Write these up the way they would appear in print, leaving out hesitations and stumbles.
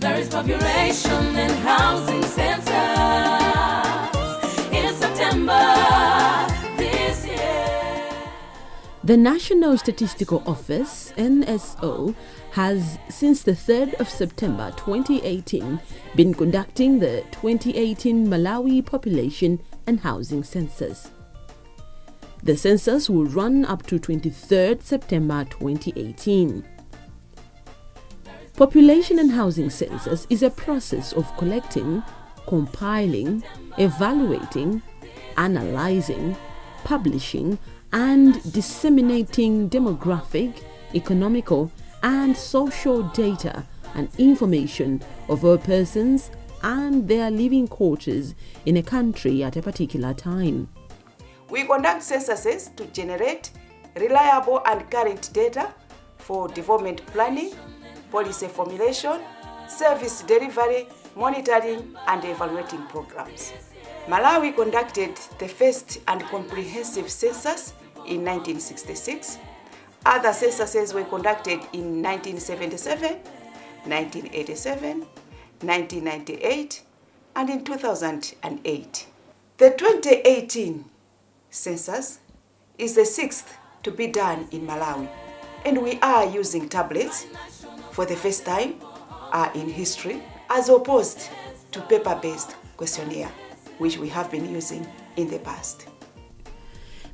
There is population and housing census in September this year. The National Statistical Office, NSO, has since the 3rd of September 2018 been conducting the 2018 Malawi Population and Housing Census. The census will run up to 23rd September 2018. Population and Housing Census is a process of collecting, compiling, evaluating, analyzing, publishing, and disseminating demographic, economical, and social data and information of all persons and their living quarters in a country at a particular time. We conduct censuses to generate reliable and current data for development planning, policy formulation, service delivery, monitoring, and evaluating programs. Malawi conducted the first and comprehensive census in 1966. Other censuses were conducted in 1977, 1987, 1998, and in 2008. The 2018 census is the 6th to be done in Malawi, and we are using tablets for the first time in history, as opposed to paper-based questionnaire, which we have been using in the past.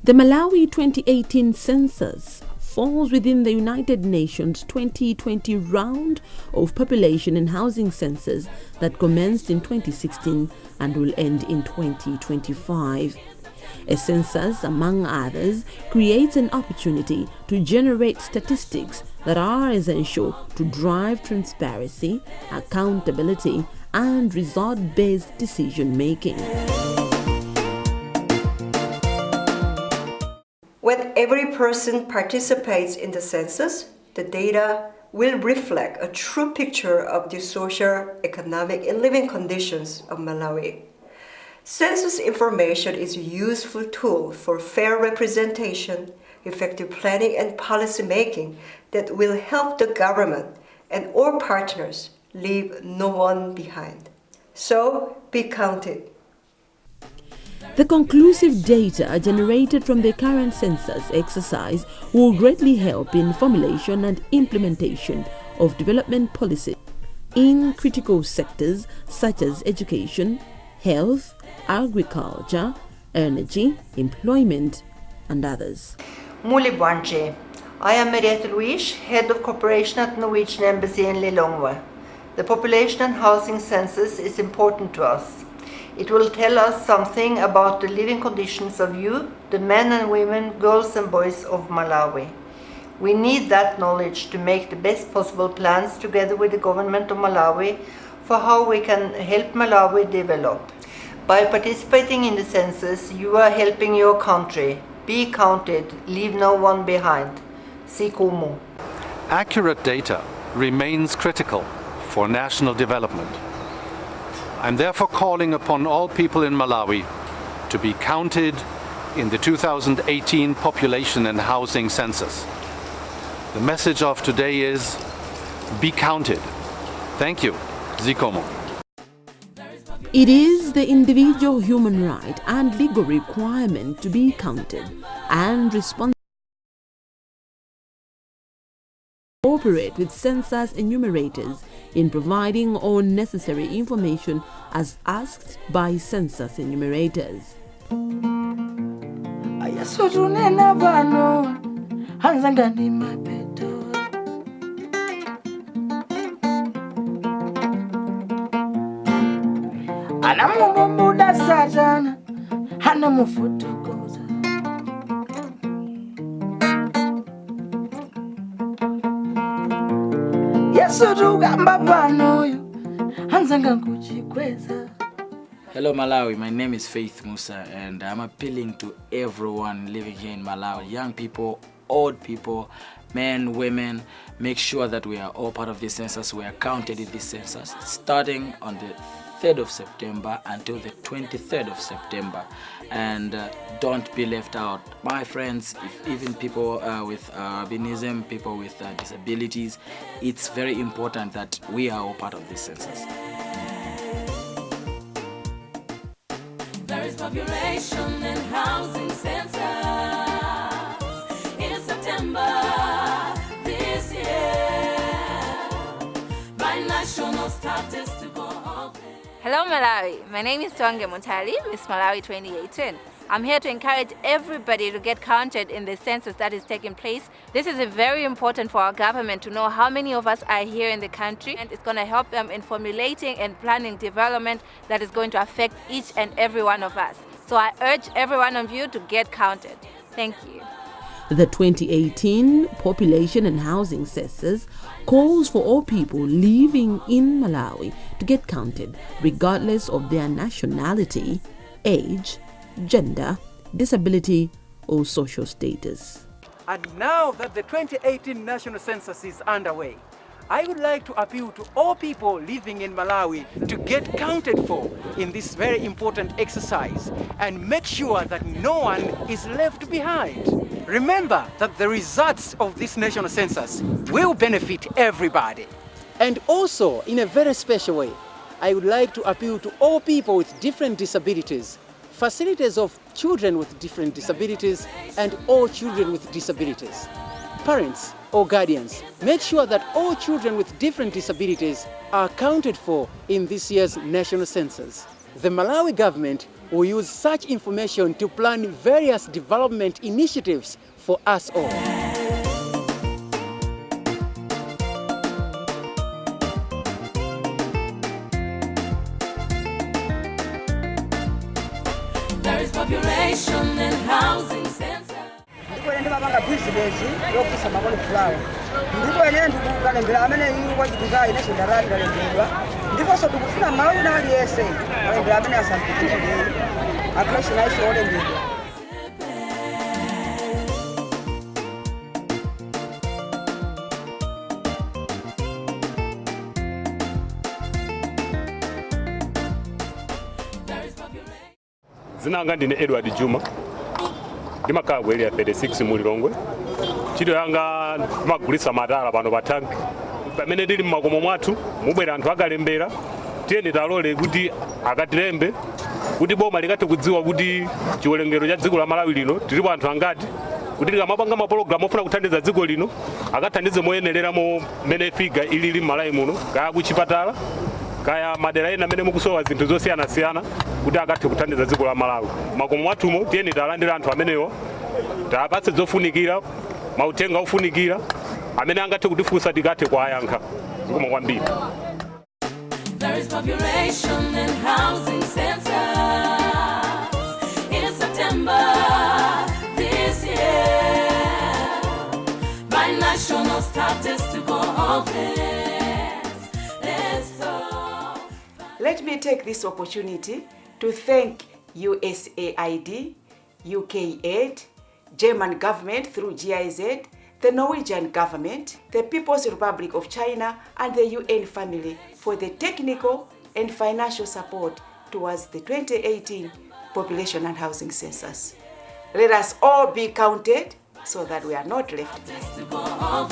The Malawi 2018 census falls within the United Nations 2020 round of population and housing census that commenced in 2016 and will end in 2025. A census, among others, creates an opportunity to generate statistics that are essential to drive transparency, accountability, and result-based decision-making. When every person participates in the census, the data will reflect a true picture of the social, economic, and living conditions of Malawi. Census information is a useful tool for fair representation, effective planning, and policy making that will help the government and all partners leave no one behind. So, be counted. The conclusive data generated from the current census exercise will greatly help in formulation and implementation of development policy in critical sectors such as education, health, agriculture, energy, employment, and others. Muli Bwanje. I am Mariette Luis, Head of Cooperation at Norwegian Embassy in Lilongwe. The population and housing census is important to us. It will tell us something about the living conditions of you, the men and women, girls and boys of Malawi. We need that knowledge to make the best possible plans together with the government of Malawi for how we can help Malawi develop. By participating in the census, you are helping your country. Be counted, leave no one behind. Sikumu. Accurate data remains critical for national development. I'm therefore calling upon all people in Malawi to be counted in the 2018 Population and Housing Census. The message of today is, be counted. Thank you. Zikomo. It is the individual human right and legal requirement to be counted and responsible. Cooperate with census enumerators in providing all necessary information as asked by census enumerators. Hello Malawi, my name is Faith Musa and I'm appealing to everyone living here in Malawi, young people, old people, men, women. Make sure that we are all part of this census, we are counted in this census, starting on the 3rd of September until the 23rd of September. And don't be left out. My friends, even people with albinism, people with disabilities, it's very important that we are all part of this census. There is population and housing census in September this year. By national statistical office. Hello Malawi, my name is Tonge Mutali, Miss Malawi 2018. I'm here to encourage everybody to get counted in the census that is taking place. This is very important for our government to know how many of us are here in the country, and it's going to help them in formulating and planning development that is going to affect each and every one of us. So I urge every one of you to get counted. Thank you. The 2018 Population and Housing Census calls for all people living in Malawi to get counted regardless of their nationality, age, gender, disability, or social status. And now that the 2018 National Census is underway, I would like to appeal to all people living in Malawi to get counted for in this very important exercise and make sure that no one is left behind. Remember that the results of this national census will benefit everybody. And also, in a very special way, I would like to appeal to all people with different disabilities, facilities of children with different disabilities, and all children with disabilities. Parents or guardians, make sure that all children with different disabilities are accounted for in this year's national census. The Malawi government will use such information to plan various development initiatives for us all. There is population and housing census. Zinanga ndine Edward Juma. Ndimakhala ku area 36 mu Lilongwe. Ntchito yanga ndimagulitsa matala pano pa tank. Pamene ndili mmakomo mwathu mubwera anthu akalembera tiyeni talole kuti akatilembe kuti boma likathe kudziwa kuti chiwerengero cha dziko la Malawi lino tilipo anthu angati, kuti tikamapanga mapulogalamu ofuna kuthandiza dziko lino akathandize moyenereramo mmene figa ilili m'Malawi muno, kaya kuchipatala kaya madera ena amene mukusowa zinthu zosiyanasiyana kuti akathe kuthandiza dziko la Malawi. Makomo mwathumo tiyeni talandira anthu amenewa, tapatse zofunikira, mauthenga ofunikira amene angathe kutifunsa tikathe kuwayankha. Zikomo kwambiri. There is population and housing census in September this year by national statistical office. Let me take this opportunity to thank USAID, UK-Aid, German government through GIZ, the Norwegian government, the People's Republic of China, and the UN family for the technical and financial support towards the 2018 Population and Housing Census. Let us all be counted so that we are not left behind.